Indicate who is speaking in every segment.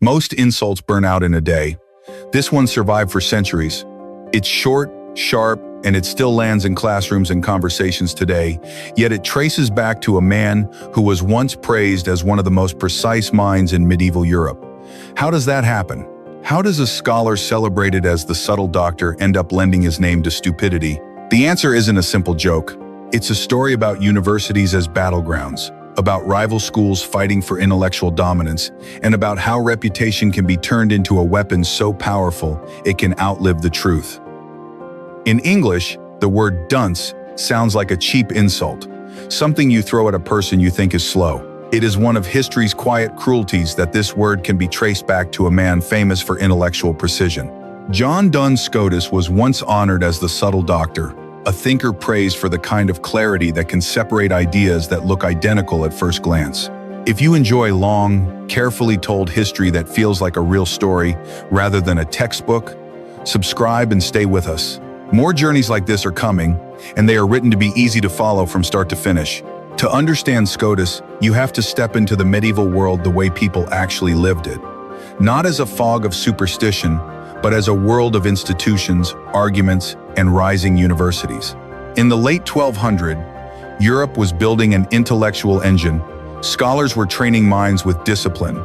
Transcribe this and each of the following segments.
Speaker 1: Most insults burn out in a day. This one survived for centuries. It's short, sharp, and it still lands in classrooms and conversations today, yet it traces back to a man who was once praised as one of the most precise minds in medieval Europe. How does that happen? How does a scholar celebrated as the subtle doctor end up lending his name to stupidity? The answer isn't a simple joke. It's a story about universities as battlegrounds, about rival schools fighting for intellectual dominance, and about how reputation can be turned into a weapon so powerful it can outlive the truth. In English, the word dunce sounds like a cheap insult, something you throw at a person you think is slow. It is one of history's quiet cruelties that this word can be traced back to a man famous for intellectual precision. Duns Scotus was once honored as the subtle doctor, a thinker praised for the kind of clarity that can separate ideas that look identical at first glance. If you enjoy long, carefully told history that feels like a real story rather than a textbook, subscribe and stay with us. More journeys like this are coming, and they are written to be easy to follow from start to finish. To understand Scotus, you have to step into the medieval world the way people actually lived it. Not as a fog of superstition, but as a world of institutions, arguments, and rising universities. In the late 1200s, Europe was building an intellectual engine. Scholars were training minds with discipline.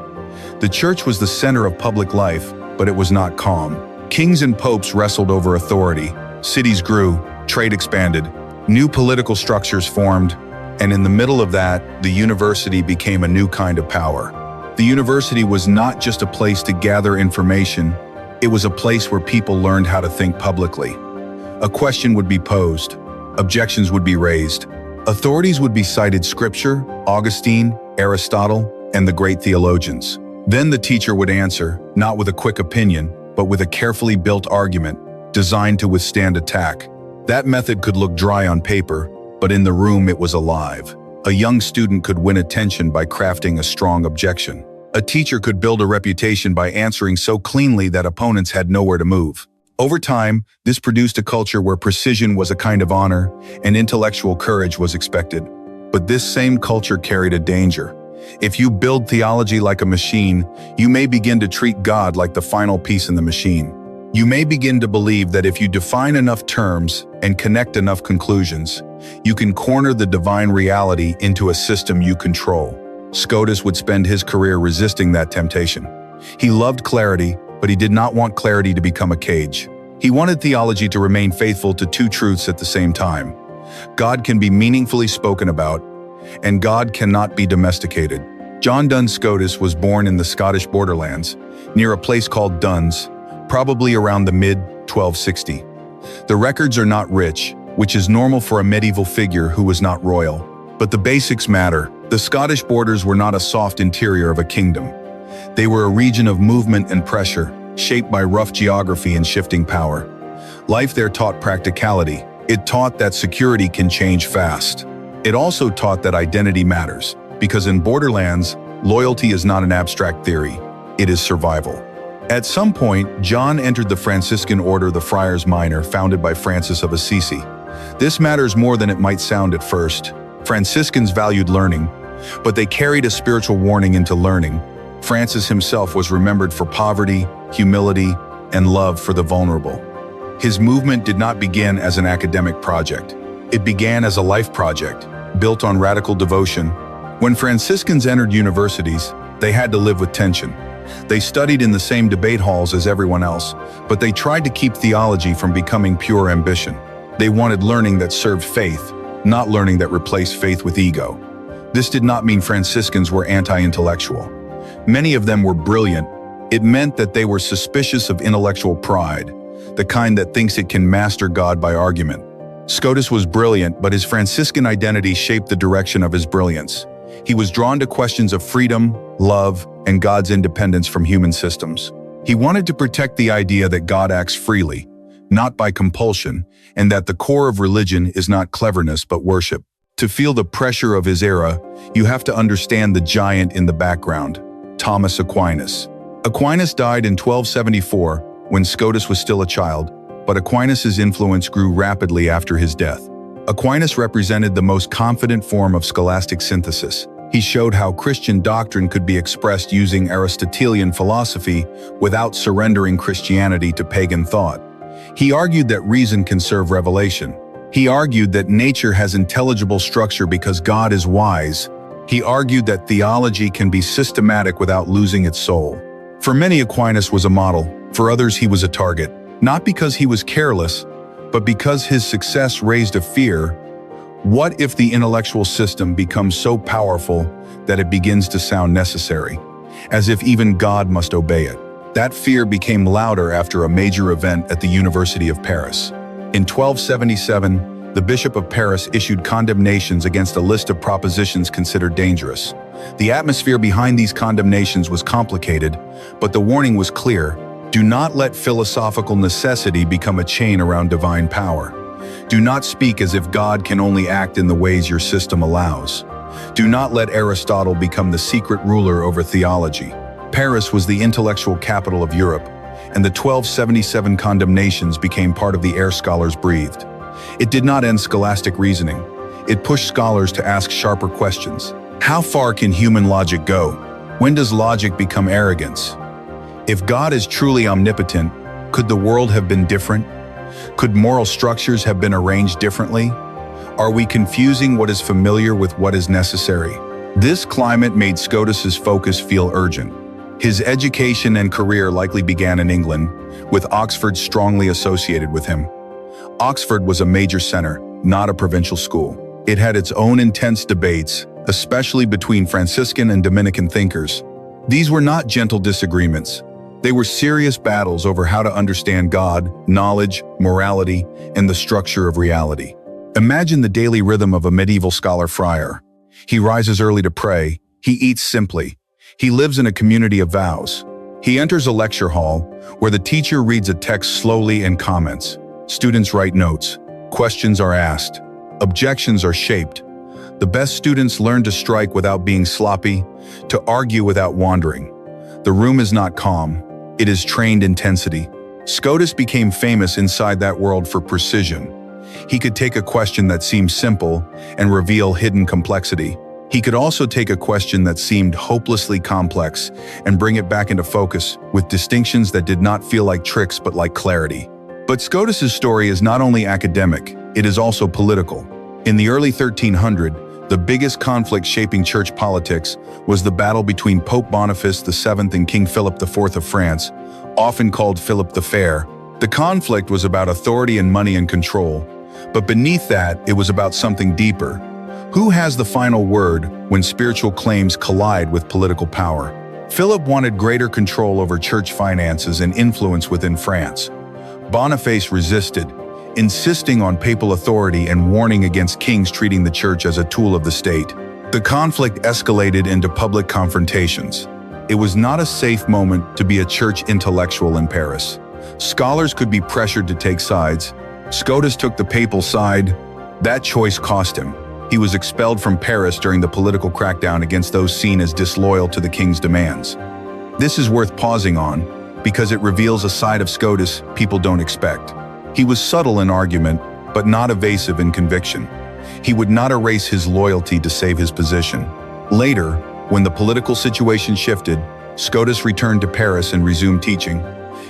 Speaker 1: The church was the center of public life, but it was not calm. Kings and popes wrestled over authority. Cities grew, trade expanded, new political structures formed, and in the middle of that, the university became a new kind of power. The university was not just a place to gather information, it was a place where people learned how to think publicly. A question would be posed, objections would be raised, authorities would be cited scripture, Augustine, Aristotle, and the great theologians. Then the teacher would answer, not with a quick opinion, but with a carefully built argument designed to withstand attack. That method could look dry on paper, but in the room it was alive. A young student could win attention by crafting a strong objection. A teacher could build a reputation by answering so cleanly that opponents had nowhere to move. Over time, this produced a culture where precision was a kind of honor and intellectual courage was expected. But this same culture carried a danger. If you build theology like a machine, you may begin to treat God like the final piece in the machine. You may begin to believe that if you define enough terms and connect enough conclusions, you can corner the divine reality into a system you control. Scotus would spend his career resisting that temptation. He loved clarity, but he did not want clarity to become a cage. He wanted theology to remain faithful to two truths at the same time. God can be meaningfully spoken about, and God cannot be domesticated. Duns Scotus was born in the Scottish borderlands, near a place called Dunce, probably around the mid-1260. The records are not rich, which is normal for a medieval figure who was not royal. But the basics matter. The Scottish borders were not a soft interior of a kingdom. They were a region of movement and pressure, shaped by rough geography and shifting power. Life there taught practicality. It taught that security can change fast. It also taught that identity matters, because in borderlands, loyalty is not an abstract theory, it is survival. At some point, John entered the Franciscan order, the Friars Minor, founded by Francis of Assisi. This matters more than it might sound at first. Franciscans valued learning, but they carried a spiritual warning into learning. Francis himself was remembered for poverty, humility, and love for the vulnerable. His movement did not begin as an academic project. It began as a life project, built on radical devotion. When Franciscans entered universities, they had to live with tension. They studied in the same debate halls as everyone else, but they tried to keep theology from becoming pure ambition. They wanted learning that served faith, not learning that replaced faith with ego. This did not mean Franciscans were anti-intellectual. Many of them were brilliant. It meant that they were suspicious of intellectual pride, the kind that thinks it can master God by argument. Scotus was brilliant, but his Franciscan identity shaped the direction of his brilliance. He was drawn to questions of freedom, love, and God's independence from human systems. He wanted to protect the idea that God acts freely, not by compulsion, and that the core of religion is not cleverness but worship. To feel the pressure of his era, you have to understand the giant in the background, Thomas Aquinas. Aquinas died in 1274 when Scotus was still a child, but Aquinas' influence grew rapidly after his death. Aquinas represented the most confident form of scholastic synthesis. He showed how Christian doctrine could be expressed using Aristotelian philosophy without surrendering Christianity to pagan thought. He argued that reason can serve revelation. He argued that nature has intelligible structure because God is wise. He argued that theology can be systematic without losing its soul. For many, Aquinas was a model. For others, he was a target. Not because he was careless, but because his success raised a fear. What if the intellectual system becomes so powerful that it begins to sound necessary, as if even God must obey it? That fear became louder after a major event at the University of Paris. In 1277, the Bishop of Paris issued condemnations against a list of propositions considered dangerous. The atmosphere behind these condemnations was complicated, but the warning was clear: do not let philosophical necessity become a chain around divine power. Do not speak as if God can only act in the ways your system allows. Do not let Aristotle become the secret ruler over theology. Paris was the intellectual capital of Europe, and the 1277 condemnations became part of the air scholars breathed. It did not end scholastic reasoning. It pushed scholars to ask sharper questions. How far can human logic go? When does logic become arrogance? If God is truly omnipotent, could the world have been different? Could moral structures have been arranged differently? Are we confusing what is familiar with what is necessary? This climate made Scotus's focus feel urgent. His education and career likely began in England, with Oxford strongly associated with him. Oxford was a major center, not a provincial school. It had its own intense debates, especially between Franciscan and Dominican thinkers. These were not gentle disagreements. They were serious battles over how to understand God, knowledge, morality, and the structure of reality. Imagine the daily rhythm of a medieval scholar friar. He rises early to pray. He eats simply. He lives in a community of vows. He enters a lecture hall where the teacher reads a text slowly and comments. Students write notes. Questions are asked. Objections are shaped. The best students learn to strike without being sloppy, to argue without wandering. The room is not calm. It is trained intensity. Scotus became famous inside that world for precision. He could take a question that seemed simple and reveal hidden complexity. He could also take a question that seemed hopelessly complex and bring it back into focus with distinctions that did not feel like tricks but like clarity. But Scotus's story is not only academic, it is also political. In the early 1300s, the biggest conflict shaping church politics was the battle between Pope Boniface VII and King Philip IV of France, often called Philip the Fair. The conflict was about authority and money and control, but beneath that, it was about something deeper. Who has the final word when spiritual claims collide with political power? Philip wanted greater control over church finances and influence within France. Boniface resisted, insisting on papal authority and warning against kings treating the church as a tool of the state. The conflict escalated into public confrontations. It was not a safe moment to be a church intellectual in Paris. Scholars could be pressured to take sides. Scotus took the papal side. That choice cost him. He was expelled from Paris during the political crackdown against those seen as disloyal to the king's demands. This is worth pausing on because it reveals a side of Scotus people don't expect. He was subtle in argument, but not evasive in conviction. He would not erase his loyalty to save his position. Later, when the political situation shifted, Scotus returned to Paris and resumed teaching.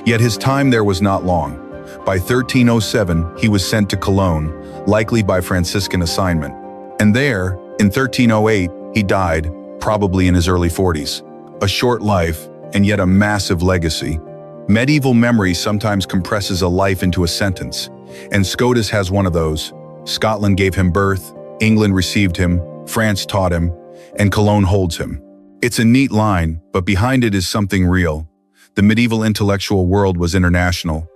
Speaker 1: Yet his time there was not long. By 1307, he was sent to Cologne, likely by Franciscan assignment. And there, in 1308, he died, probably in his early 40s. A short life, and yet a massive legacy. Medieval memory sometimes compresses a life into a sentence, and Scotus has one of those. Scotland gave him birth, England received him, France taught him, and Cologne holds him. It's a neat line, but behind it is something real. The medieval intellectual world was international.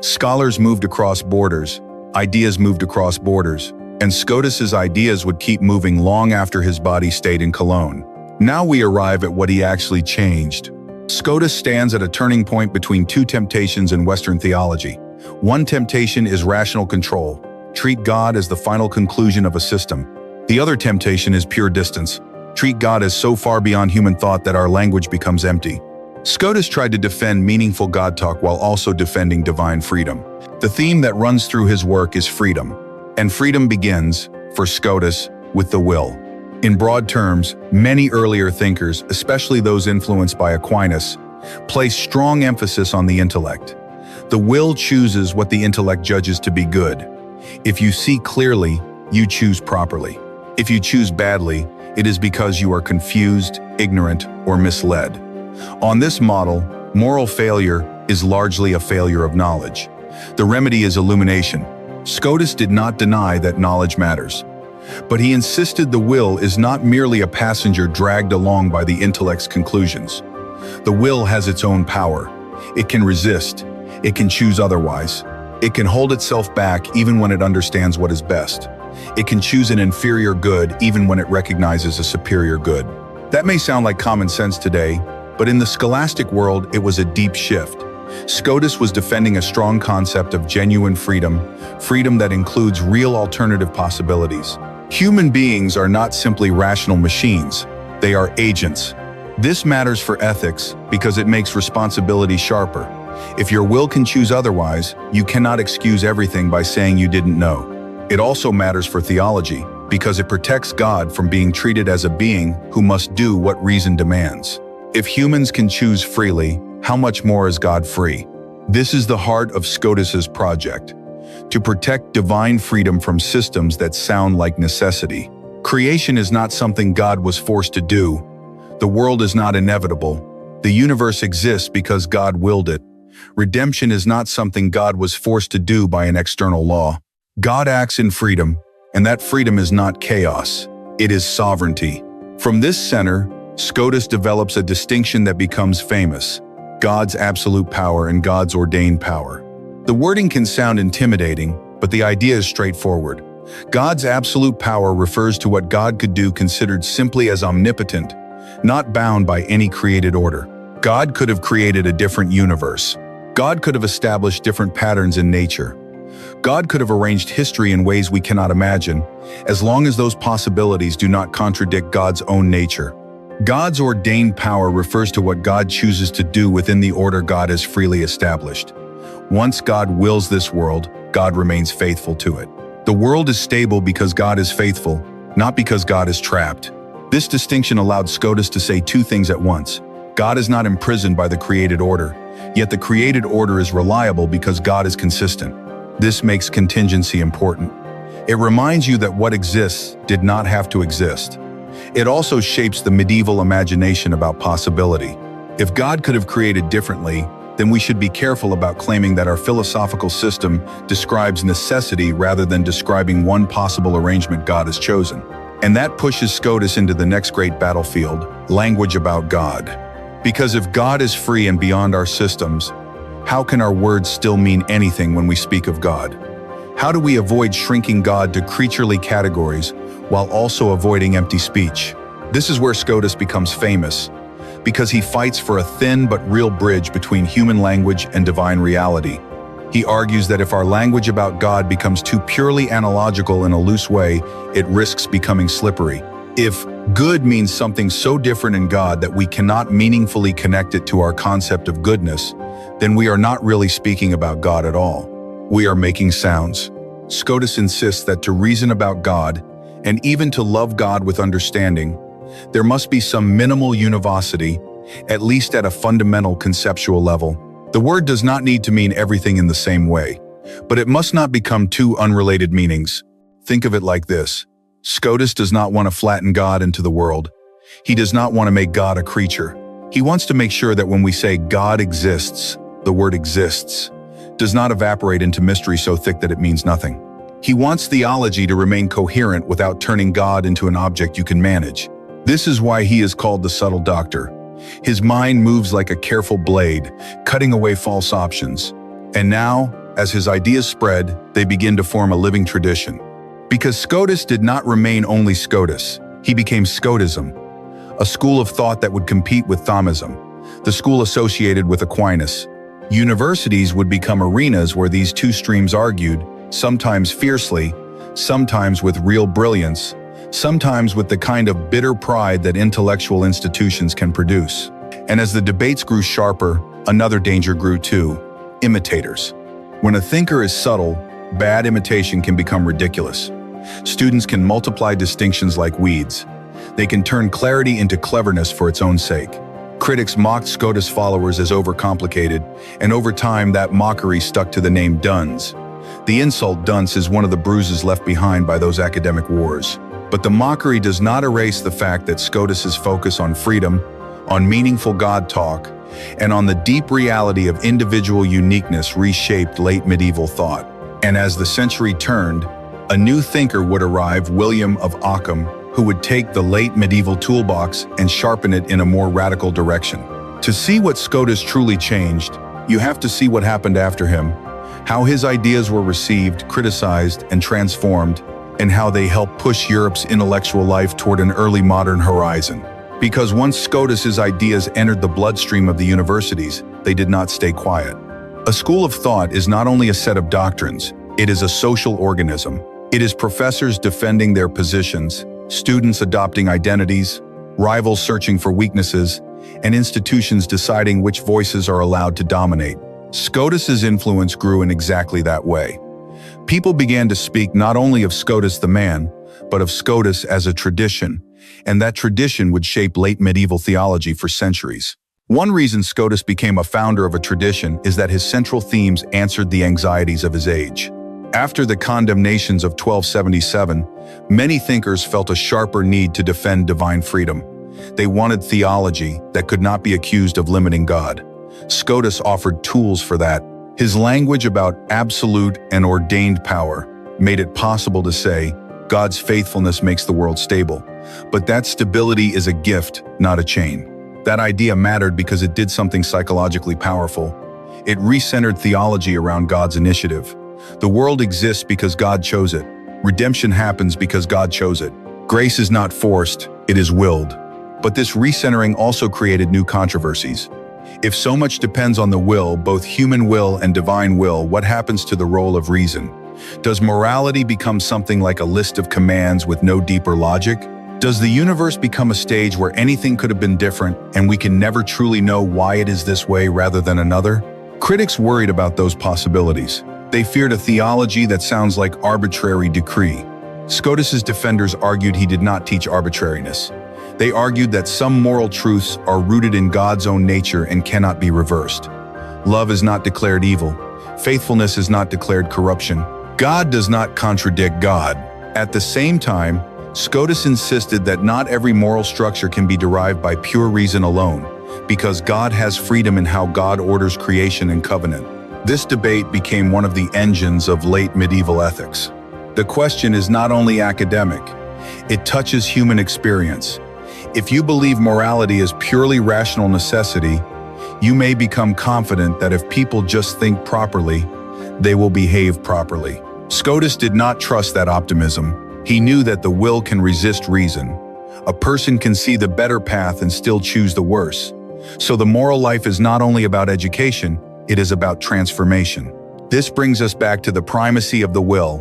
Speaker 1: Scholars moved across borders, ideas moved across borders, and Scotus's ideas would keep moving long after his body stayed in Cologne. Now we arrive at what he actually changed. Scotus stands at a turning point between two temptations in Western theology. One temptation is rational control. Treat God as the final conclusion of a system. The other temptation is pure distance. Treat God as so far beyond human thought that our language becomes empty. Scotus tried to defend meaningful God talk while also defending divine freedom. The theme that runs through his work is freedom. And freedom begins, for Scotus, with the will. In broad terms, many earlier thinkers, especially those influenced by Aquinas, place strong emphasis on the intellect. The will chooses what the intellect judges to be good. If you see clearly, you choose properly. If you choose badly, it is because you are confused, ignorant, or misled. On this model, moral failure is largely a failure of knowledge. The remedy is illumination. Scotus did not deny that knowledge matters, but he insisted the will is not merely a passenger dragged along by the intellect's conclusions. The will has its own power. It can resist. It can choose otherwise. It can hold itself back even when it understands what is best. It can choose an inferior good even when it recognizes a superior good. That may sound like common sense today, but in the scholastic world, it was a deep shift. Scotus was defending a strong concept of genuine freedom, freedom that includes real alternative possibilities. Human beings are not simply rational machines, they are agents. This matters for ethics because it makes responsibility sharper. If your will can choose otherwise, you cannot excuse everything by saying you didn't know. It also matters for theology because it protects God from being treated as a being who must do what reason demands. If humans can choose freely, how much more is God free? This is the heart of Scotus's project, to protect divine freedom from systems that sound like necessity. Creation is not something God was forced to do. The world is not inevitable. The universe exists because God willed it. Redemption is not something God was forced to do by an external law. God acts in freedom, and that freedom is not chaos. It is sovereignty. From this center, Scotus develops a distinction that becomes famous: God's absolute power and God's ordained power. The wording can sound intimidating, but the idea is straightforward. God's absolute power refers to what God could do considered simply as omnipotent, not bound by any created order. God could have created a different universe. God could have established different patterns in nature. God could have arranged history in ways we cannot imagine, as long as those possibilities do not contradict God's own nature. God's ordained power refers to what God chooses to do within the order God has freely established. Once God wills this world, God remains faithful to it. The world is stable because God is faithful, not because God is trapped. This distinction allowed Scotus to say two things at once. God is not imprisoned by the created order, yet the created order is reliable because God is consistent. This makes contingency important. It reminds you that what exists did not have to exist. It also shapes the medieval imagination about possibility. If God could have created differently, then we should be careful about claiming that our philosophical system describes necessity rather than describing one possible arrangement God has chosen. And that pushes Scotus into the next great battlefield: language about God. Because if God is free and beyond our systems, how can our words still mean anything when we speak of God? How do we avoid shrinking God to creaturely categories while also avoiding empty speech? This is where Scotus becomes famous, because he fights for a thin but real bridge between human language and divine reality. He argues that if our language about God becomes too purely analogical in a loose way, it risks becoming slippery. If good means something so different in God that we cannot meaningfully connect it to our concept of goodness, then we are not really speaking about God at all. We are making sounds. Scotus insists that to reason about God, and even to love God with understanding, there must be some minimal univocity, at least at a fundamental conceptual level. The word does not need to mean everything in the same way, but it must not become two unrelated meanings. Think of it like this. Scotus does not want to flatten God into the world. He does not want to make God a creature. He wants to make sure that when we say God exists, the word exists does not evaporate into mystery so thick that it means nothing. He wants theology to remain coherent without turning God into an object you can manage. This is why he is called the subtle doctor. His mind moves like a careful blade, cutting away false options. And now, as his ideas spread, they begin to form a living tradition. Because Scotus did not remain only Scotus, he became Scotism, a school of thought that would compete with Thomism, the school associated with Aquinas. Universities would become arenas where these two streams argued, sometimes fiercely, sometimes with real brilliance, sometimes with the kind of bitter pride that intellectual institutions can produce. And as the debates grew sharper, another danger grew too: imitators. When a thinker is subtle, bad imitation can become ridiculous. Students can multiply distinctions like weeds. They can turn clarity into cleverness for its own sake. Critics mocked Scotus' followers as overcomplicated, and over time that mockery stuck to the name Duns. The insult dunce is one of the bruises left behind by those academic wars. But the mockery does not erase the fact that Scotus' focus on freedom, on meaningful God talk, and on the deep reality of individual uniqueness reshaped late medieval thought. And as the century turned, a new thinker would arrive, William of Ockham, who would take the late medieval toolbox and sharpen it in a more radical direction. To see what Scotus truly changed, you have to see what happened after him, how his ideas were received, criticized, and transformed, and how they helped push Europe's intellectual life toward an early modern horizon. Because once Scotus's ideas entered the bloodstream of the universities, they did not stay quiet. A school of thought is not only a set of doctrines, it is a social organism. It is professors defending their positions, students adopting identities, rivals searching for weaknesses, and institutions deciding which voices are allowed to dominate. Scotus's influence grew in exactly that way. People began to speak not only of Scotus the man, but of Scotus as a tradition, and that tradition would shape late medieval theology for centuries. One reason Scotus became a founder of a tradition is that his central themes answered the anxieties of his age. After the condemnations of 1277, many thinkers felt a sharper need to defend divine freedom. They wanted theology that could not be accused of limiting God. Scotus offered tools for that. His language about absolute and ordained power made it possible to say, God's faithfulness makes the world stable. But that stability is a gift, not a chain. That idea mattered because it did something psychologically powerful. It recentered theology around God's initiative. The world exists because God chose it. Redemption happens because God chose it. Grace is not forced, it is willed. But this recentering also created new controversies. If so much depends on the will, both human will and divine will, what happens to the role of reason? Does morality become something like a list of commands with no deeper logic? Does the universe become a stage where anything could have been different and we can never truly know why it is this way rather than another? Critics worried about those possibilities. They feared a theology that sounds like arbitrary decree. Scotus's defenders argued he did not teach arbitrariness. They argued that some moral truths are rooted in God's own nature and cannot be reversed. Love is not declared evil. Faithfulness is not declared corruption. God does not contradict God. At the same time, Scotus insisted that not every moral structure can be derived by pure reason alone, because God has freedom in how God orders creation and covenant. This debate became one of the engines of late medieval ethics. The question is not only academic, it touches human experience. If you believe morality is purely rational necessity, you may become confident that if people just think properly, they will behave properly. Scotus did not trust that optimism. He knew that the will can resist reason. A person can see the better path and still choose the worse. So the moral life is not only about education, it is about transformation. This brings us back to the primacy of the will,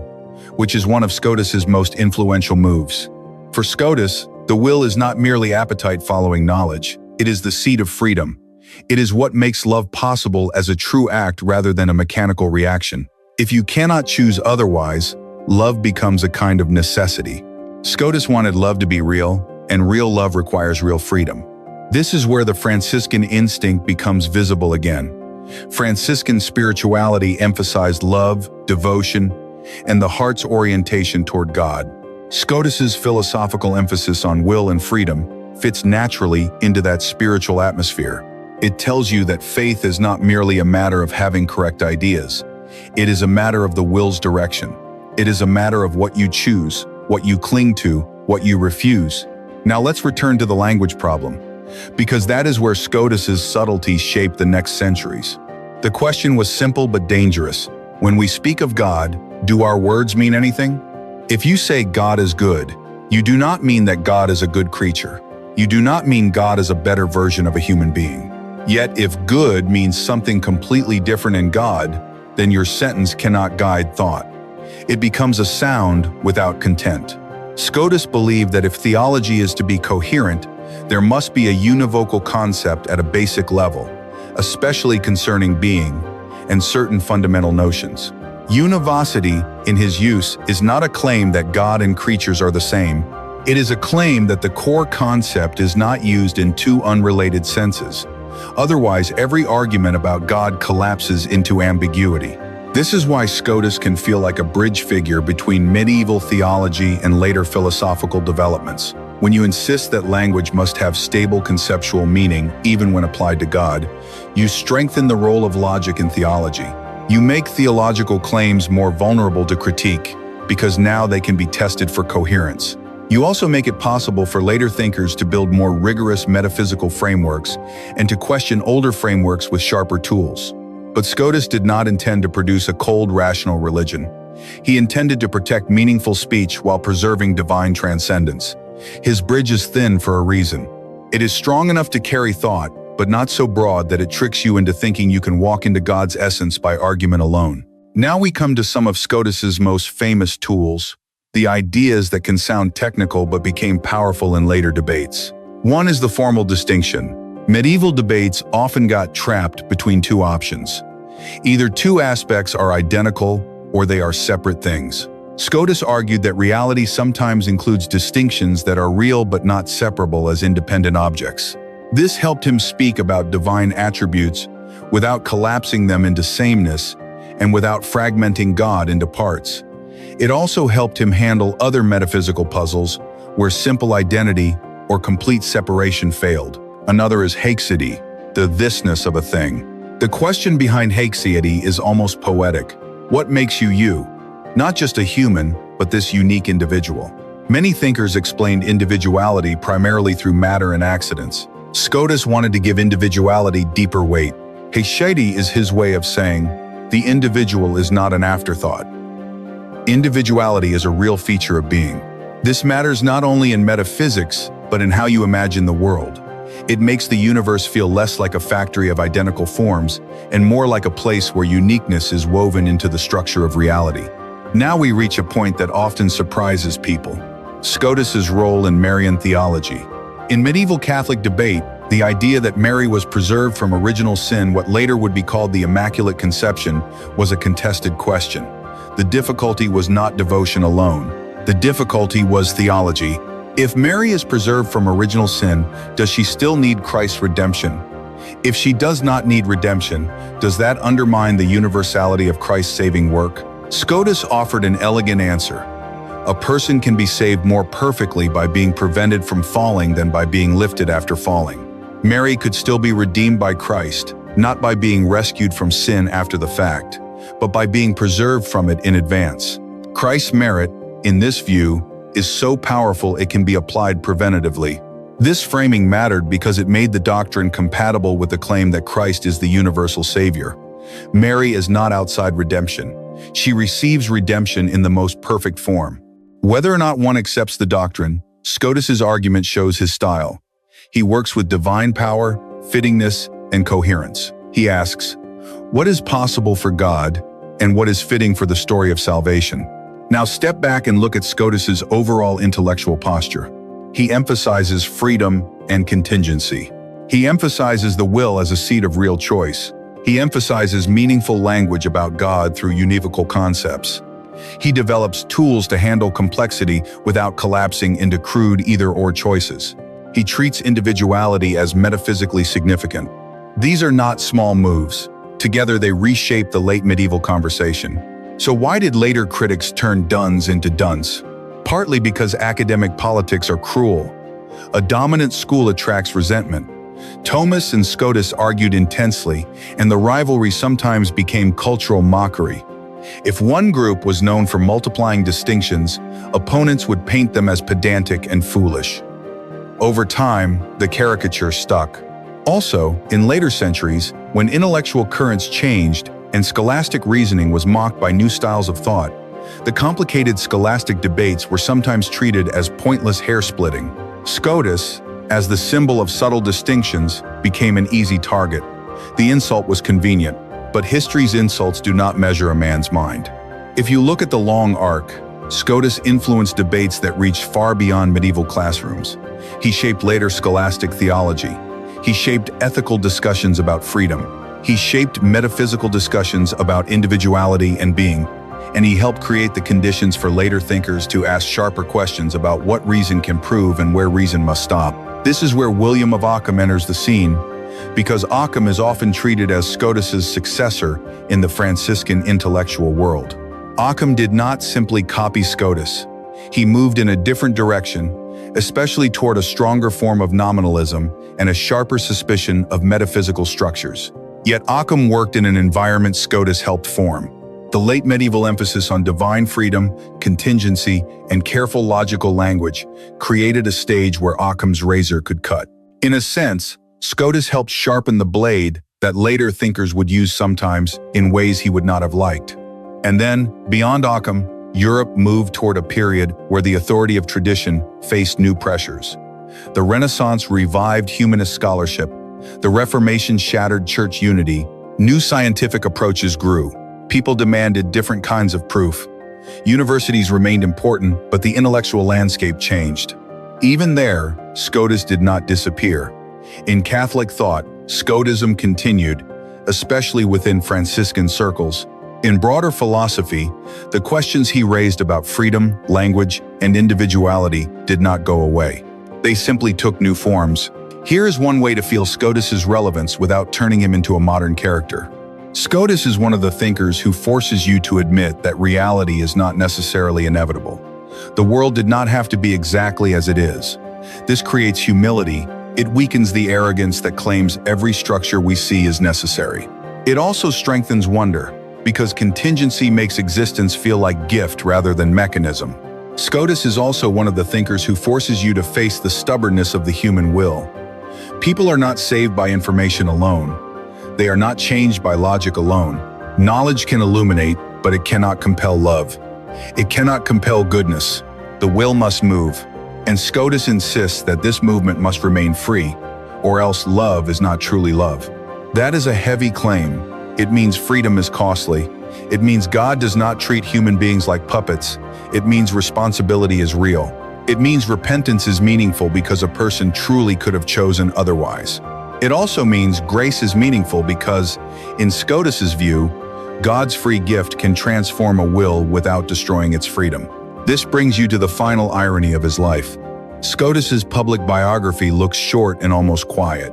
Speaker 1: which is one of Scotus's most influential moves. For Scotus, the will is not merely appetite following knowledge. It is the seat of freedom. It is what makes love possible as a true act rather than a mechanical reaction. If you cannot choose otherwise, love becomes a kind of necessity. Scotus wanted love to be real, and real love requires real freedom. This is where the Franciscan instinct becomes visible again. Franciscan spirituality emphasized love, devotion, and the heart's orientation toward God. Scotus's philosophical emphasis on will and freedom fits naturally into that spiritual atmosphere. It tells you that faith is not merely a matter of having correct ideas. It is a matter of the will's direction. It is a matter of what you choose, what you cling to, what you refuse. Now let's return to the language problem, because that is where Scotus's subtlety shaped the next centuries. The question was simple but dangerous. When we speak of God, do our words mean anything? If you say God is good, you do not mean that God is a good creature. You do not mean God is a better version of a human being. Yet if good means something completely different in God, then your sentence cannot guide thought. It becomes a sound without content. Scotus believed that if theology is to be coherent, there must be a univocal concept at a basic level, especially concerning being and certain fundamental notions. Univocity, in his use, is not a claim that God and creatures are the same, It is a claim that the core concept is not used in two unrelated senses. Otherwise, every argument about God collapses into ambiguity. This is why Scotus can feel like a bridge figure between medieval theology and later philosophical developments. When you insist that language must have stable conceptual meaning, even when applied to God, you strengthen the role of logic in theology. You make theological claims more vulnerable to critique, because now they can be tested for coherence. You also make it possible for later thinkers to build more rigorous metaphysical frameworks and to question older frameworks with sharper tools. But Scotus did not intend to produce a cold, rational religion. He intended to protect meaningful speech while preserving divine transcendence. His bridge is thin for a reason. It is strong enough to carry thought, but not so broad that it tricks you into thinking you can walk into God's essence by argument alone. Now we come to some of Scotus's most famous tools, the ideas that can sound technical but became powerful in later debates. One is the formal distinction. Medieval debates often got trapped between two options. Either two aspects are identical or they are separate things. Scotus argued that reality sometimes includes distinctions that are real but not separable as independent objects. This helped him speak about divine attributes without collapsing them into sameness and without fragmenting God into parts. It also helped him handle other metaphysical puzzles where simple identity or complete separation failed. Another is haexiety, the thisness of a thing. The question behind haexiety is almost poetic. What makes you you? Not just a human, but this unique individual. Many thinkers explained individuality primarily through matter and accidents. Scotus wanted to give individuality deeper weight. Haexiety is his way of saying, the individual is not an afterthought. Individuality is a real feature of being. This matters not only in metaphysics, but in how you imagine the world. It makes the universe feel less like a factory of identical forms and more like a place where uniqueness is woven into the structure of reality. Now we reach a point that often surprises people: Scotus's role in Marian theology. In medieval Catholic debate, the idea that Mary was preserved from original sin, what later would be called the Immaculate Conception, was a contested question. The difficulty was not devotion alone. The difficulty was theology. If Mary is preserved from original sin, does she still need Christ's redemption? If she does not need redemption, does that undermine the universality of Christ's saving work? Scotus offered an elegant answer. A person can be saved more perfectly by being prevented from falling than by being lifted after falling. Mary could still be redeemed by Christ, not by being rescued from sin after the fact, but by being preserved from it in advance. Christ's merit, in this view, is so powerful it can be applied preventatively. This framing mattered because it made the doctrine compatible with the claim that Christ is the universal Savior. Mary is not outside redemption. She receives redemption in the most perfect form. Whether or not one accepts the doctrine, Scotus's argument shows his style. He works with divine power, fittingness, and coherence. He asks, what is possible for God, and what is fitting for the story of salvation? Now step back and look at Scotus's overall intellectual posture. He emphasizes freedom and contingency. He emphasizes the will as a seat of real choice. He emphasizes meaningful language about God through univocal concepts. He develops tools to handle complexity without collapsing into crude either-or choices. He treats individuality as metaphysically significant. These are not small moves. Together they reshape the late medieval conversation. So why did later critics turn Duns into Dunce? Partly because academic politics are cruel. A dominant school attracts resentment. Thomas and Scotus argued intensely, and the rivalry sometimes became cultural mockery. If one group was known for multiplying distinctions, opponents would paint them as pedantic and foolish. Over time, the caricature stuck. Also, in later centuries, when intellectual currents changed and scholastic reasoning was mocked by new styles of thought, the complicated scholastic debates were sometimes treated as pointless hair-splitting. Scotus, as the symbol of subtle distinctions, became an easy target. The insult was convenient, but history's insults do not measure a man's mind. If you look at the long arc, Scotus influenced debates that reached far beyond medieval classrooms. He shaped later scholastic theology. He shaped ethical discussions about freedom. He shaped metaphysical discussions about individuality and being. and he helped create the conditions for later thinkers to ask sharper questions about what reason can prove and where reason must stop. This is where William of Ockham enters the scene, because Ockham is often treated as Scotus's successor in the Franciscan intellectual world. Ockham did not simply copy Scotus. He moved in a different direction, especially toward a stronger form of nominalism and a sharper suspicion of metaphysical structures. Yet Ockham worked in an environment Scotus helped form. The late medieval emphasis on divine freedom, contingency, and careful logical language created a stage where Ockham's razor could cut. In a sense, Scotus helped sharpen the blade that later thinkers would use sometimes in ways he would not have liked. And then, beyond Ockham, Europe moved toward a period where the authority of tradition faced new pressures. The Renaissance revived humanist scholarship. The Reformation shattered church unity. New scientific approaches grew. People demanded different kinds of proof. Universities remained important, but the intellectual landscape changed. Even there, Scotus did not disappear. In Catholic thought, Scotism continued, especially within Franciscan circles. In broader philosophy, the questions he raised about freedom, language, and individuality did not go away. They simply took new forms. Here is one way to feel Scotus's relevance without turning him into a modern character. Scotus is one of the thinkers who forces you to admit that reality is not necessarily inevitable. The world did not have to be exactly as it is. This creates humility. It weakens the arrogance that claims every structure we see is necessary. It also strengthens wonder, because contingency makes existence feel like gift rather than mechanism. Scotus is also one of the thinkers who forces you to face the stubbornness of the human will. People are not saved by information alone. They are not changed by logic alone. Knowledge can illuminate, but it cannot compel love. It cannot compel goodness. The will must move. And Scotus insists that this movement must remain free, or else love is not truly love. That is a heavy claim. It means freedom is costly. It means God does not treat human beings like puppets. It means responsibility is real. It means repentance is meaningful because a person truly could have chosen otherwise. It also means grace is meaningful because, in Scotus's view, God's free gift can transform a will without destroying its freedom. This brings you to the final irony of his life. Scotus's public biography looks short and almost quiet.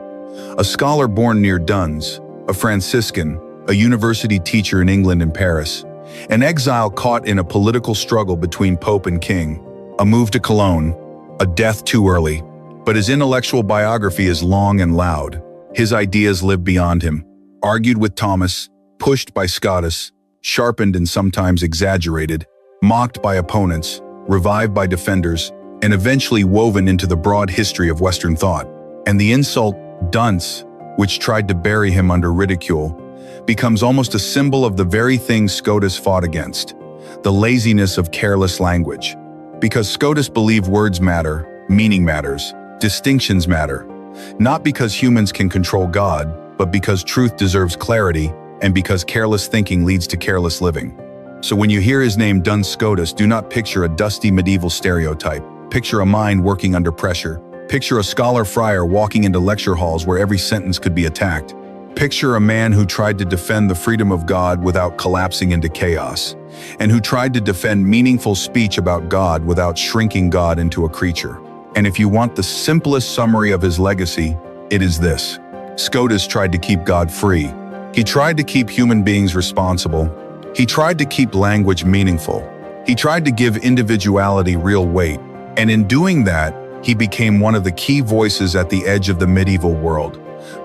Speaker 1: A scholar born near Duns, a Franciscan, a university teacher in England and Paris, an exile caught in a political struggle between Pope and King, a move to Cologne, a death too early. But his intellectual biography is long and loud. His ideas live beyond him, argued with Thomas, pushed by Scotus, sharpened and sometimes exaggerated, mocked by opponents, revived by defenders, and eventually woven into the broad history of Western thought. And the insult, dunce, which tried to bury him under ridicule, becomes almost a symbol of the very thing Scotus fought against, the laziness of careless language. Because Scotus believed words matter, meaning matters, distinctions matter, not because humans can control God, but because truth deserves clarity and because careless thinking leads to careless living. So when you hear his name Duns Scotus, do not picture a dusty medieval stereotype. Picture a mind working under pressure. Picture a scholar friar walking into lecture halls where every sentence could be attacked. Picture a man who tried to defend the freedom of God without collapsing into chaos, and who tried to defend meaningful speech about God without shrinking God into a creature. And if you want the simplest summary of his legacy, it is this. Scotus tried to keep God free. He tried to keep human beings responsible. He tried to keep language meaningful. He tried to give individuality real weight. And in doing that, he became one of the key voices at the edge of the medieval world,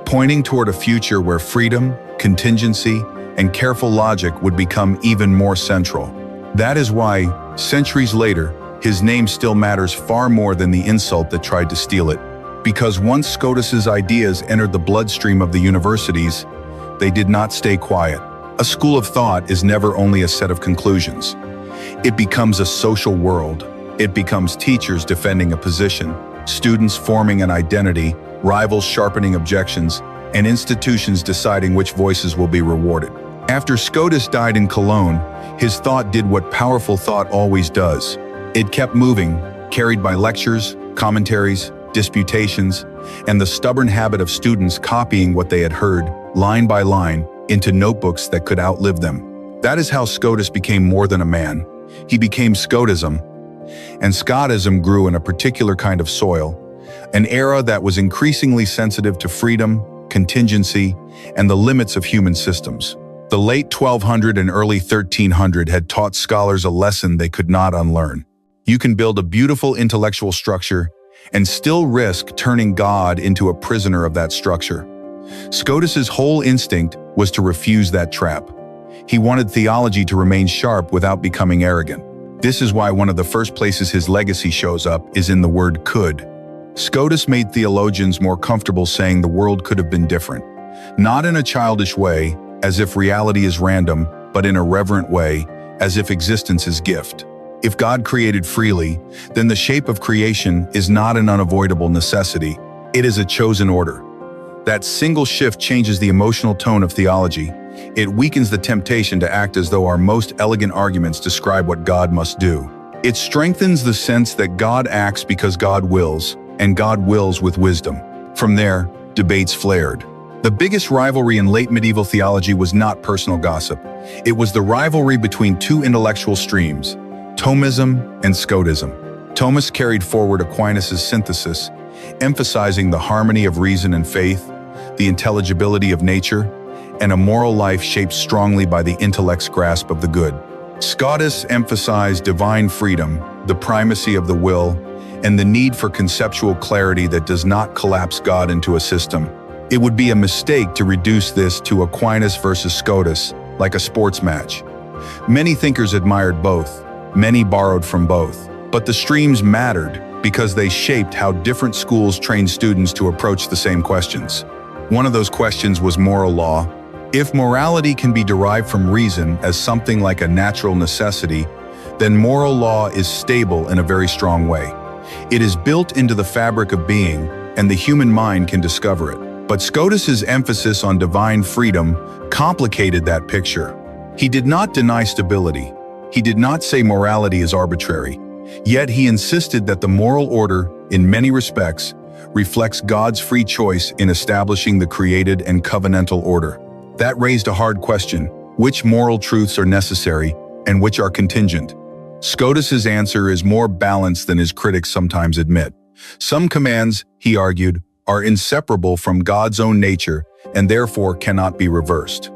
Speaker 1: pointing toward a future where freedom, contingency, and careful logic would become even more central. That is why, centuries later, his name still matters far more than the insult that tried to steal it. Because once Scotus's ideas entered the bloodstream of the universities, they did not stay quiet. A school of thought is never only a set of conclusions. It becomes a social world. It becomes teachers defending a position, students forming an identity, rivals sharpening objections, and institutions deciding which voices will be rewarded. After Scotus died in Cologne, his thought did what powerful thought always does. It kept moving, carried by lectures, commentaries, disputations, and the stubborn habit of students copying what they had heard, line by line, into notebooks that could outlive them. That is how Scotus became more than a man. He became Scotism, and Scotism grew in a particular kind of soil, an era that was increasingly sensitive to freedom, contingency, and the limits of human systems. The late 1200 and early 1300 had taught scholars a lesson they could not unlearn. You can build a beautiful intellectual structure and still risk turning God into a prisoner of that structure. Scotus's whole instinct was to refuse that trap. He wanted theology to remain sharp without becoming arrogant. This is why one of the first places his legacy shows up is in the word could. Scotus made theologians more comfortable saying the world could have been different. Not in a childish way, as if reality is random, but in a reverent way, as if existence is gift. If God created freely, then the shape of creation is not an unavoidable necessity, it is a chosen order. That single shift changes the emotional tone of theology. It weakens the temptation to act as though our most elegant arguments describe what God must do. It strengthens the sense that God acts because God wills, and God wills with wisdom. From there, debates flared. The biggest rivalry in late medieval theology was not personal gossip. It was the rivalry between two intellectual streams, Thomism and Scotism. Thomas carried forward Aquinas' synthesis, emphasizing the harmony of reason and faith, the intelligibility of nature, and a moral life shaped strongly by the intellect's grasp of the good. Scotus emphasized divine freedom, the primacy of the will, and the need for conceptual clarity that does not collapse God into a system. It would be a mistake to reduce this to Aquinas versus Scotus, like a sports match. Many thinkers admired both, many borrowed from both, but the streams mattered because they shaped how different schools trained students to approach the same questions. One of those questions was moral law. If morality can be derived from reason as something like a natural necessity, then moral law is stable in a very strong way. It is built into the fabric of being, and the human mind can discover it. But Scotus's emphasis on divine freedom complicated that picture. He did not deny stability. He did not say morality is arbitrary. Yet he insisted that the moral order, in many respects, reflects God's free choice in establishing the created and covenantal order. That raised a hard question: which moral truths are necessary and which are contingent? Scotus's answer is more balanced than his critics sometimes admit. Some commands, he argued, are inseparable from God's own nature and therefore cannot be reversed.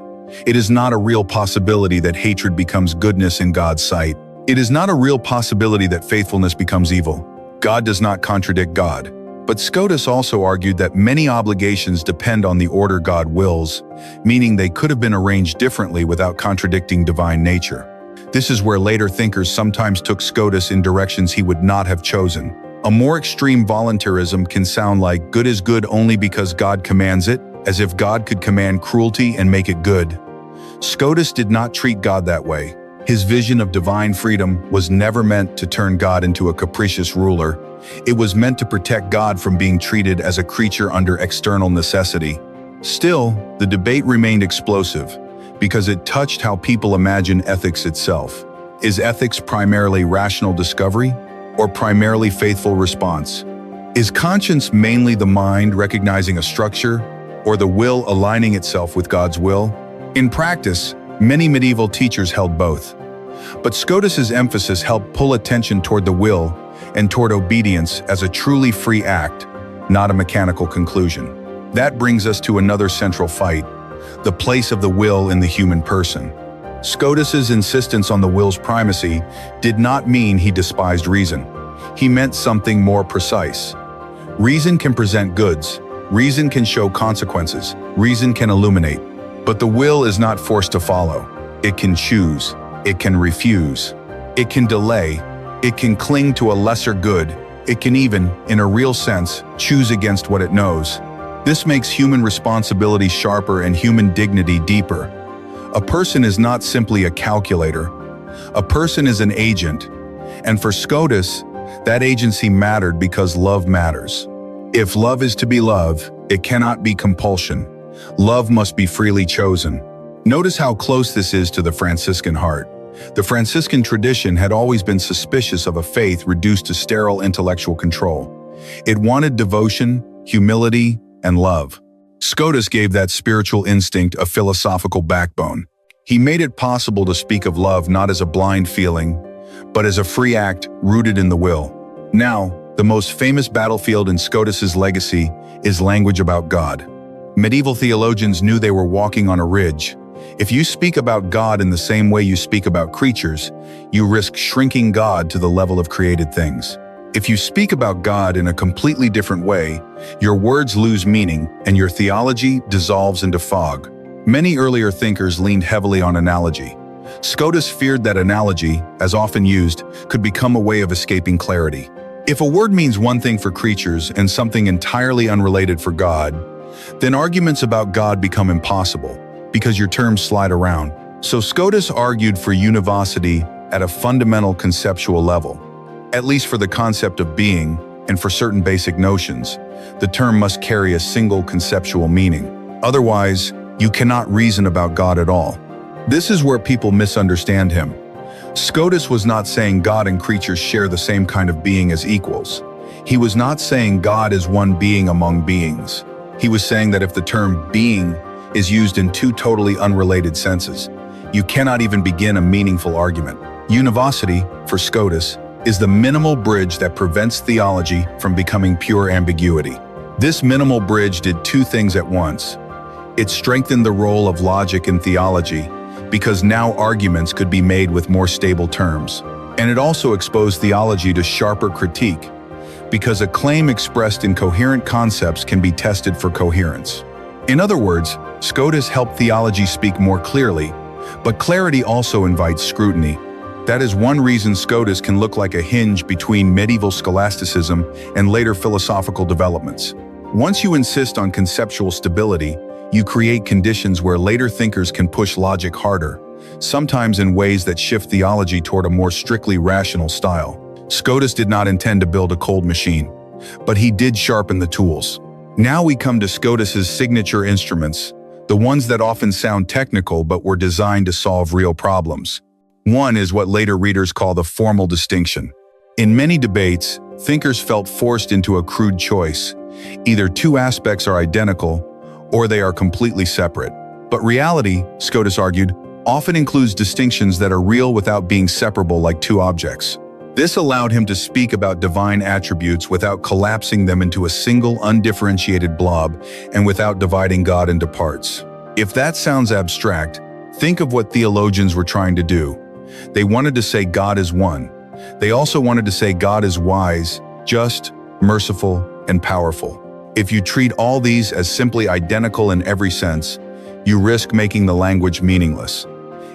Speaker 1: It is not a real possibility that hatred becomes goodness in God's sight. It is not a real possibility that faithfulness becomes evil. God does not contradict God. But Scotus also argued that many obligations depend on the order God wills, meaning they could have been arranged differently without contradicting divine nature. This is where later thinkers sometimes took Scotus in directions he would not have chosen. A more extreme voluntarism can sound like good is good only because God commands it, as if God could command cruelty and make it good. Scotus did not treat God that way. His vision of divine freedom was never meant to turn God into a capricious ruler. It was meant to protect God from being treated as a creature under external necessity. Still, the debate remained explosive because it touched how people imagine ethics itself. Is ethics primarily rational discovery or primarily faithful response? Is conscience mainly the mind recognizing a structure or the will aligning itself with God's will? In practice, many medieval teachers held both. But Scotus's emphasis helped pull attention toward the will and toward obedience as a truly free act, not a mechanical conclusion. That brings us to another central fight, the place of the will in the human person. Scotus's insistence on the will's primacy did not mean he despised reason. He meant something more precise. Reason can present goods, reason can show consequences, reason can illuminate, but the will is not forced to follow. It can choose, it can refuse, it can delay, it can cling to a lesser good, it can even, in a real sense, choose against what it knows. This makes human responsibility sharper and human dignity deeper. A person is not simply a calculator. A person is an agent. And for Scotus, that agency mattered because love matters. If love is to be love, it cannot be compulsion. Love must be freely chosen. Notice how close this is to the Franciscan heart. The Franciscan tradition had always been suspicious of a faith reduced to sterile intellectual control. It wanted devotion, humility, and love. Scotus gave that spiritual instinct a philosophical backbone. He made it possible to speak of love not as a blind feeling, but as a free act rooted in the will. Now, the most famous battlefield in Scotus's legacy is language about God. Medieval theologians knew they were walking on a ridge. If you speak about God in the same way you speak about creatures, you risk shrinking God to the level of created things. If you speak about God in a completely different way, your words lose meaning and your theology dissolves into fog. Many earlier thinkers leaned heavily on analogy. Scotus feared that analogy, as often used, could become a way of escaping clarity. If a word means one thing for creatures and something entirely unrelated for God, then arguments about God become impossible, because your terms slide around. So Scotus argued for univocity at a fundamental conceptual level. At least for the concept of being, and for certain basic notions, the term must carry a single conceptual meaning. Otherwise, you cannot reason about God at all. This is where people misunderstand him. Scotus was not saying God and creatures share the same kind of being as equals. He was not saying God is one being among beings. He was saying that if the term being is used in two totally unrelated senses, you cannot even begin a meaningful argument. Univocity, for Scotus, is the minimal bridge that prevents theology from becoming pure ambiguity. This minimal bridge did two things at once. It strengthened the role of logic in theology, because now arguments could be made with more stable terms. And it also exposed theology to sharper critique, because a claim expressed in coherent concepts can be tested for coherence. In other words, Scotus helped theology speak more clearly, but clarity also invites scrutiny. That is one reason Scotus can look like a hinge between medieval scholasticism and later philosophical developments. Once you insist on conceptual stability, you create conditions where later thinkers can push logic harder, sometimes in ways that shift theology toward a more strictly rational style. Scotus did not intend to build a cold machine, but he did sharpen the tools. Now we come to Scotus's signature instruments, the ones that often sound technical but were designed to solve real problems. One is what later readers call the formal distinction. In many debates, thinkers felt forced into a crude choice. Either two aspects are identical, or they are completely separate. But reality, Scotus argued, often includes distinctions that are real without being separable like two objects. This allowed him to speak about divine attributes without collapsing them into a single undifferentiated blob and without dividing God into parts. If that sounds abstract, think of what theologians were trying to do. They wanted to say God is one. They also wanted to say God is wise, just, merciful, and powerful. If you treat all these as simply identical in every sense, you risk making the language meaningless.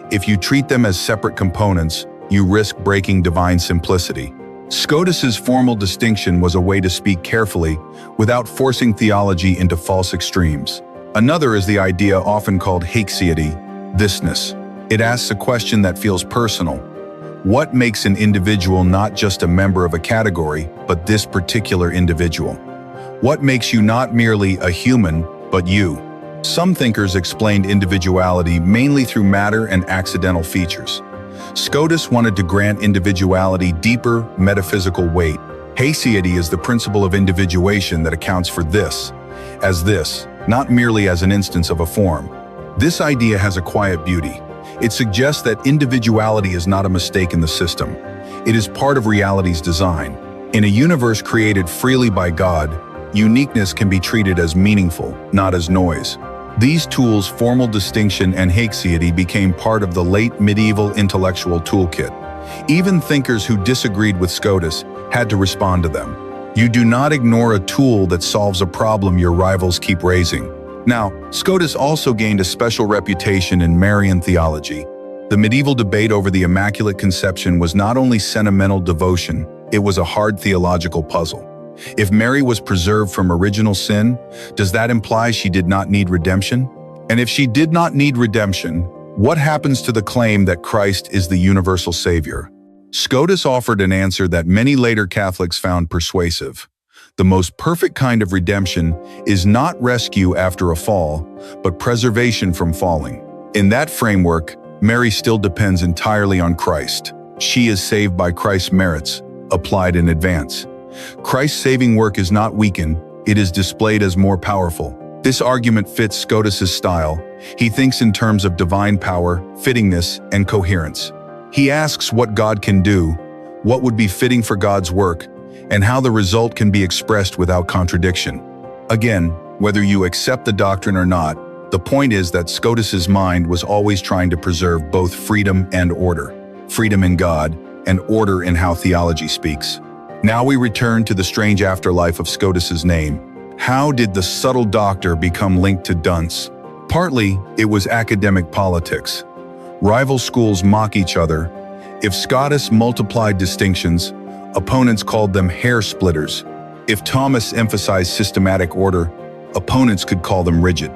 Speaker 1: If you treat them as separate components, you risk breaking divine simplicity. Scotus's formal distinction was a way to speak carefully without forcing theology into false extremes. Another is the idea often called haexiety, thisness. It asks a question that feels personal. What makes an individual not just a member of a category, but this particular individual? What makes you not merely a human, but you? Some thinkers explained individuality mainly through matter and accidental features. Scotus wanted to grant individuality deeper, metaphysical weight. Haexiety is the principle of individuation that accounts for this, not merely as an instance of a form. This idea has a quiet beauty. It suggests that individuality is not a mistake in the system. It is part of reality's design. In a universe created freely by God, uniqueness can be treated as meaningful, not as noise. These tools, formal distinction and haexiety, became part of the late medieval intellectual toolkit. Even thinkers who disagreed with Scotus had to respond to them. You do not ignore a tool that solves a problem your rivals keep raising. Now, Scotus also gained a special reputation in Marian theology. The medieval debate over the Immaculate Conception was not only sentimental devotion, it was a hard theological puzzle. If Mary was preserved from original sin, does that imply she did not need redemption? And if she did not need redemption, what happens to the claim that Christ is the universal Savior? Scotus offered an answer that many later Catholics found persuasive. The most perfect kind of redemption is not rescue after a fall, but preservation from falling. In that framework, Mary still depends entirely on Christ. She is saved by Christ's merits, applied in advance. Christ's saving work is not weakened, it is displayed as more powerful. This argument fits Scotus's style. He thinks in terms of divine power, fittingness, and coherence. He asks what God can do, what would be fitting for God's work, and how the result can be expressed without contradiction. Again, whether you accept the doctrine or not, the point is that Scotus's mind was always trying to preserve both freedom and order. Freedom in God, and order in how theology speaks. Now we return to the strange afterlife of Scotus's name. How did the subtle doctor become linked to Dunce? Partly, it was academic politics. Rival schools mock each other. If Scotus multiplied distinctions, opponents called them hair splitters. If Thomas emphasized systematic order, opponents could call them rigid.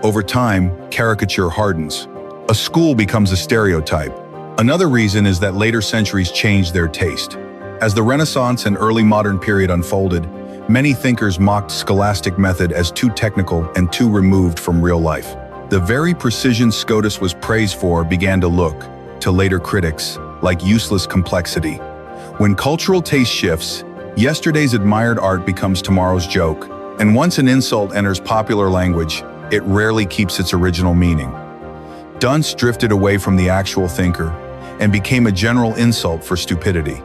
Speaker 1: Over time, caricature hardens. A school becomes a stereotype. Another reason is that later centuries changed their taste. As the Renaissance and early modern period unfolded, many thinkers mocked scholastic method as too technical and too removed from real life. The very precision Scotus was praised for began to look, to later critics, like useless complexity. When cultural taste shifts, yesterday's admired art becomes tomorrow's joke, and once an insult enters popular language, it rarely keeps its original meaning. Dunce drifted away from the actual thinker and became a general insult for stupidity.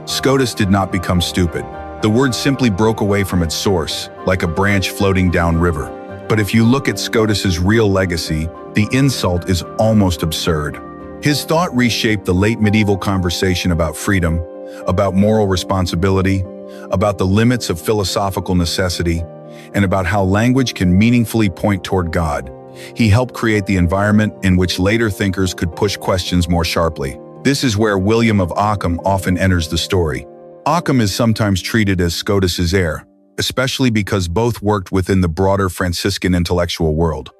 Speaker 1: Scotus did not become stupid. The word simply broke away from its source, like a branch floating downriver. But if you look at Scotus's real legacy, the insult is almost absurd. His thought reshaped the late medieval conversation about freedom, about moral responsibility, about the limits of philosophical necessity, and about how language can meaningfully point toward God. He helped create the environment in which later thinkers could push questions more sharply. This is where William of Ockham often enters the story. Ockham is sometimes treated as Scotus's heir, especially because both worked within the broader Franciscan intellectual world.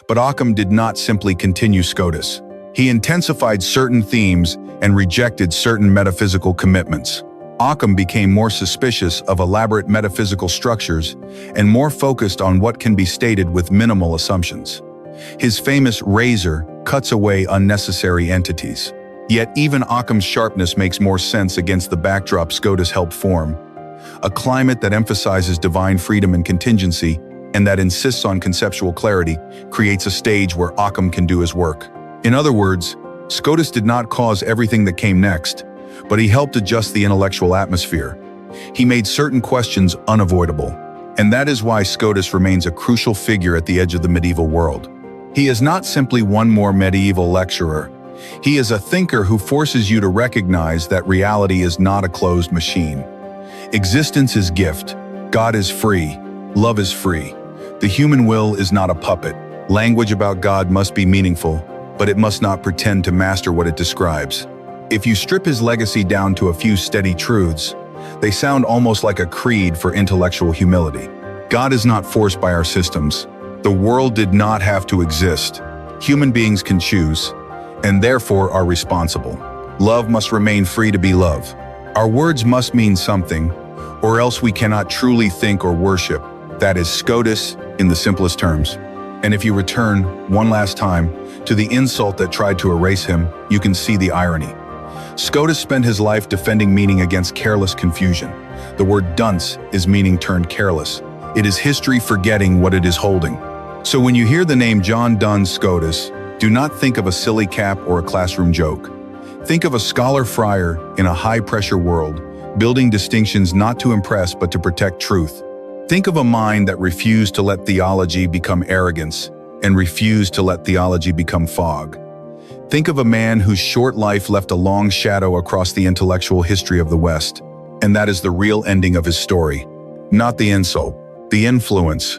Speaker 1: But Ockham did not simply continue Scotus. He intensified certain themes and rejected certain metaphysical commitments. Ockham became more suspicious of elaborate metaphysical structures and more focused on what can be stated with minimal assumptions. His famous razor cuts away unnecessary entities. Yet even Ockham's sharpness makes more sense against the backdrop Scotus helped form. A climate that emphasizes divine freedom and contingency, and that insists on conceptual clarity, creates a stage where Ockham can do his work. In other words, Scotus did not cause everything that came next, but he helped adjust the intellectual atmosphere. He made certain questions unavoidable, and that is why Scotus remains a crucial figure at the edge of the medieval world. He is not simply one more medieval lecturer. He is a thinker who forces you to recognize that reality is not a closed machine. Existence is gift. God is free. Love is free. The human will is not a puppet. Language about God must be meaningful, but it must not pretend to master what it describes. If you strip his legacy down to a few steady truths, they sound almost like a creed for intellectual humility. God is not forced by our systems. The world did not have to exist. Human beings can choose, and therefore are responsible. Love must remain free to be love. Our words must mean something, or else we cannot truly think or worship. That is Scotus in the simplest terms. And if you return, one last time, to the insult that tried to erase him, you can see the irony. Scotus spent his life defending meaning against careless confusion. The word dunce is meaning turned careless. It is history forgetting what it is holding. So when you hear the name John Duns Scotus, do not think of a silly cap or a classroom joke. Think of a scholar friar in a high-pressure world, building distinctions not to impress but to protect truth. Think of a mind that refused to let theology become arrogance and refused to let theology become fog. Think of a man whose short life left a long shadow across the intellectual history of the West, and that is the real ending of his story. Not the insult, the influence,